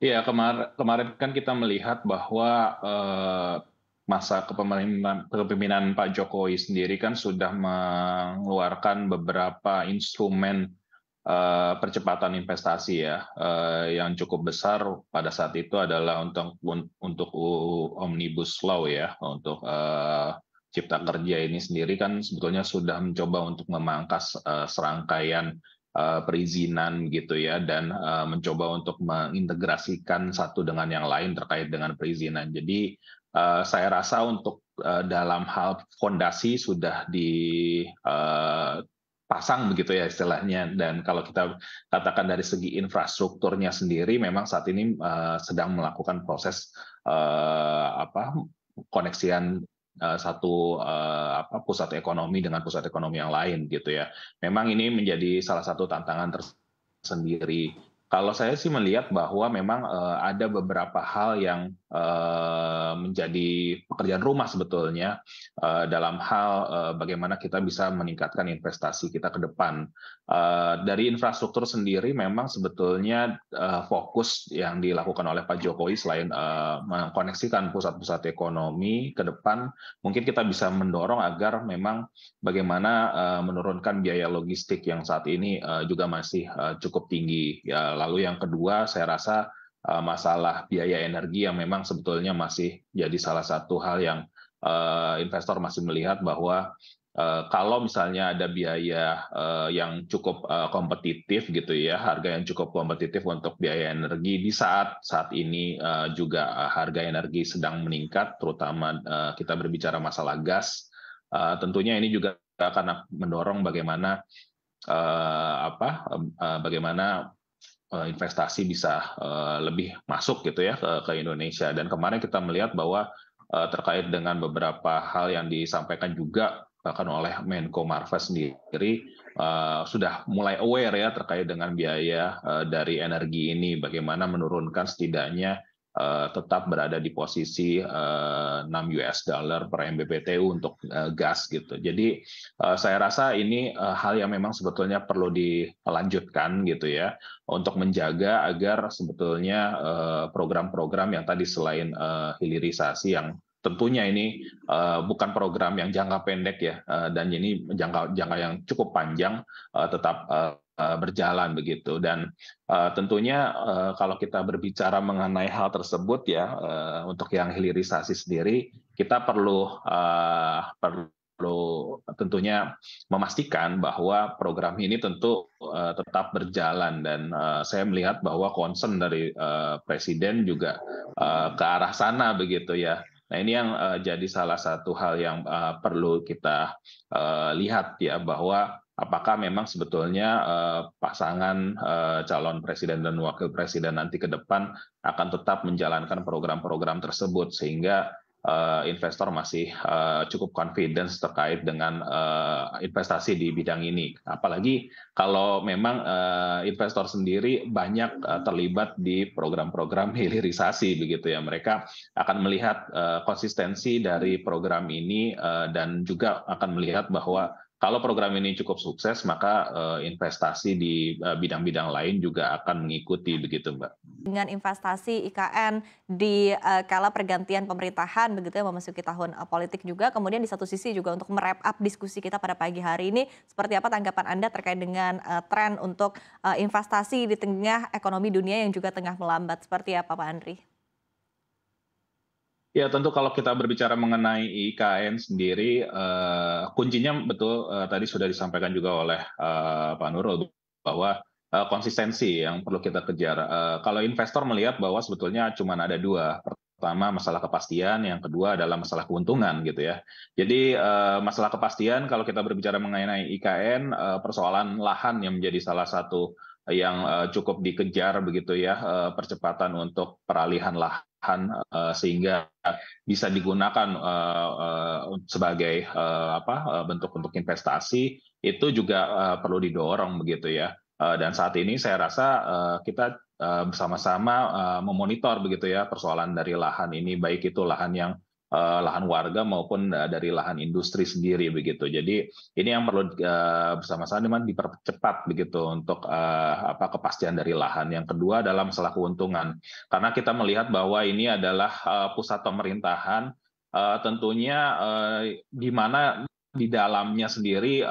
Iya, kemarin kan kita melihat bahwa, masa kepemimpinan Pak Jokowi sendiri kan sudah mengeluarkan beberapa instrumen, percepatan investasi ya, yang cukup besar pada saat itu adalah untuk UU Omnibus Law ya, untuk, Cipta Kerja ini sendiri kan sebetulnya sudah mencoba untuk memangkas, serangkaian perizinan gitu ya dan mencoba untuk mengintegrasikan satu dengan yang lain terkait dengan perizinan. Jadi saya rasa untuk dalam hal fondasi sudah dipasang begitu ya istilahnya dan kalau kita katakan dari segi infrastrukturnya sendiri memang saat ini sedang melakukan proses apa koneksian satu pusat ekonomi dengan pusat ekonomi yang lain gitu ya. Memang ini menjadi salah satu tantangan tersendiri. Kalau saya sih melihat bahwa memang ada beberapa hal yang menjadi pekerjaan rumah sebetulnya dalam hal bagaimana kita bisa meningkatkan investasi kita ke depan. Dari infrastruktur sendiri memang sebetulnya fokus yang dilakukan oleh Pak Jokowi selain mengkoneksikan pusat-pusat ekonomi ke depan, mungkin kita bisa mendorong agar memang bagaimana menurunkan biaya logistik yang saat ini juga masih cukup tinggi. Ya, lalu yang kedua, saya rasa masalah biaya energi yang memang sebetulnya masih jadi salah satu hal yang investor masih melihat bahwa kalau misalnya ada biaya yang cukup kompetitif gitu ya, harga yang cukup kompetitif untuk biaya energi di saat ini juga harga energi sedang meningkat, terutama kita berbicara masalah gas. Tentunya ini juga akan mendorong bagaimana bagaimana investasi bisa lebih masuk gitu ya ke Indonesia. Dan kemarin kita melihat bahwa terkait dengan beberapa hal yang disampaikan juga bahkan oleh Menko Marves sendiri sudah mulai aware ya terkait dengan biaya dari energi ini, bagaimana menurunkan setidaknya tetap berada di posisi 6 US dollar per MMBTU untuk gas gitu. Jadi saya rasa ini hal yang memang sebetulnya perlu dilanjutkan gitu ya untuk menjaga agar sebetulnya program-program yang tadi selain hilirisasi yang tentunya ini bukan program yang jangka pendek ya dan ini jangka yang cukup panjang tetap berjalan begitu dan tentunya kalau kita berbicara mengenai hal tersebut ya untuk yang hilirisasi sendiri kita perlu tentunya memastikan bahwa program ini tentu tetap berjalan dan saya melihat bahwa concern dari presiden juga ke arah sana begitu ya. Nah ini yang jadi salah satu hal yang perlu kita lihat ya bahwa apakah memang sebetulnya pasangan calon presiden dan wakil presiden nanti ke depan akan tetap menjalankan program-program tersebut sehingga investor masih cukup confidence terkait dengan investasi di bidang ini. Apalagi kalau memang investor sendiri banyak terlibat di program-program hilirisasi begitu ya. Mereka akan melihat konsistensi dari program ini dan juga akan melihat bahwa kalau program ini cukup sukses, maka investasi di bidang-bidang lain juga akan mengikuti begitu, Mbak. Dengan investasi IKN di kala pergantian pemerintahan begitu ya memasuki tahun politik juga, kemudian di satu sisi juga untuk me-wrap up diskusi kita pada pagi hari ini, seperti apa tanggapan Anda terkait dengan tren untuk investasi di tengah ekonomi dunia yang juga tengah melambat, seperti apa Pak Andri? Ya tentu kalau kita berbicara mengenai IKN sendiri, kuncinya betul tadi sudah disampaikan juga oleh Pak Nurul bahwa konsistensi yang perlu kita kejar. Kalau investor melihat bahwa sebetulnya cuma ada dua, pertama masalah kepastian, yang kedua adalah masalah keuntungan gitu ya. Jadi masalah kepastian kalau kita berbicara mengenai IKN, persoalan lahan yang menjadi salah satu yang cukup dikejar begitu ya, percepatan untuk peralihan lahan sehingga bisa digunakan sebagai bentuk-bentuk investasi itu juga perlu didorong begitu ya. Dan saat ini saya rasa kita bersama-sama memonitor begitu ya persoalan dari lahan ini baik itu lahan yang lahan warga maupun dari lahan industri sendiri begitu. Jadi ini yang perlu bersama-sama dipercepat begitu untuk kepastian dari lahan. Yang kedua adalah masalah keuntungan. Karena kita melihat bahwa ini adalah pusat pemerintahan, tentunya di mana di dalamnya sendiri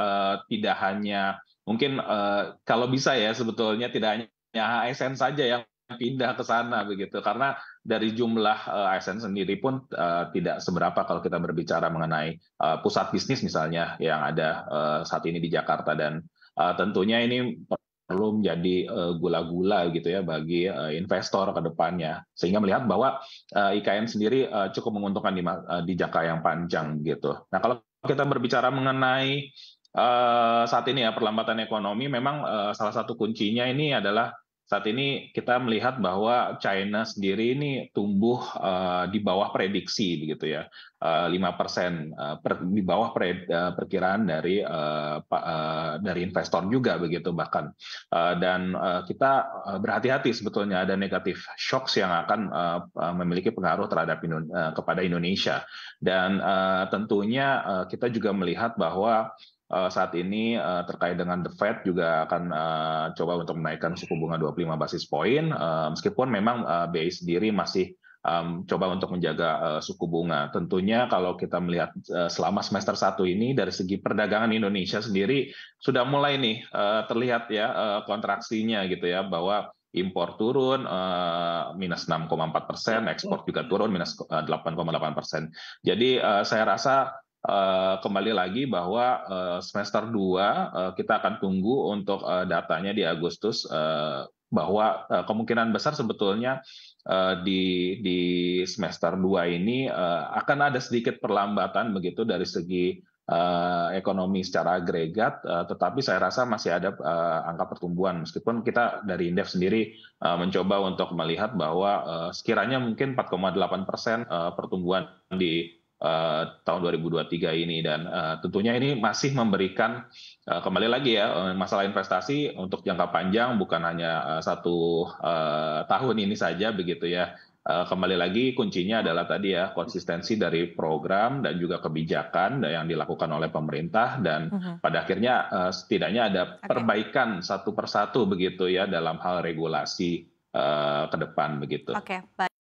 tidak hanya mungkin kalau bisa ya sebetulnya tidak hanya ASN saja yang pindah ke sana begitu, karena dari jumlah ASN sendiri pun tidak seberapa kalau kita berbicara mengenai pusat bisnis misalnya yang ada saat ini di Jakarta, dan tentunya ini perlu menjadi gula-gula gitu ya bagi investor ke depannya, sehingga melihat bahwa IKN sendiri cukup menguntungkan di jangka yang panjang gitu. Nah, kalau kita berbicara mengenai saat ini ya perlambatan ekonomi, memang salah satu kuncinya ini adalah saat ini kita melihat bahwa China sendiri ini tumbuh di bawah prediksi begitu ya, 5%, di bawah perkiraan dari investor juga begitu bahkan. Dan kita berhati-hati sebetulnya ada negatif shocks yang akan memiliki pengaruh terhadap kepada Indonesia. Dan tentunya kita juga melihat bahwa saat ini terkait dengan The Fed juga akan coba untuk menaikkan suku bunga 25 basis poin, meskipun memang BI sendiri masih coba untuk menjaga suku bunga. Tentunya kalau kita melihat selama semester 1 ini dari segi perdagangan Indonesia sendiri sudah mulai nih terlihat ya kontraksinya gitu ya, bahwa impor turun minus 6,4%, ekspor juga turun minus 8,8%. Jadi saya rasa kembali lagi bahwa semester 2 kita akan tunggu untuk datanya di Agustus, bahwa kemungkinan besar sebetulnya di semester 2 ini akan ada sedikit perlambatan begitu dari segi ekonomi secara agregat, tetapi saya rasa masih ada angka pertumbuhan, meskipun kita dari Indef sendiri mencoba untuk melihat bahwa sekiranya mungkin 4,8% pertumbuhan di tahun 2023 ini, dan tentunya ini masih memberikan kembali lagi ya masalah investasi untuk jangka panjang, bukan hanya satu tahun ini saja begitu ya. Kembali lagi kuncinya adalah tadi ya konsistensi dari program dan juga kebijakan yang dilakukan oleh pemerintah, dan Mhm. pada akhirnya setidaknya ada Oke. perbaikan satu persatu begitu ya dalam hal regulasi ke depan begitu. Oke, baik.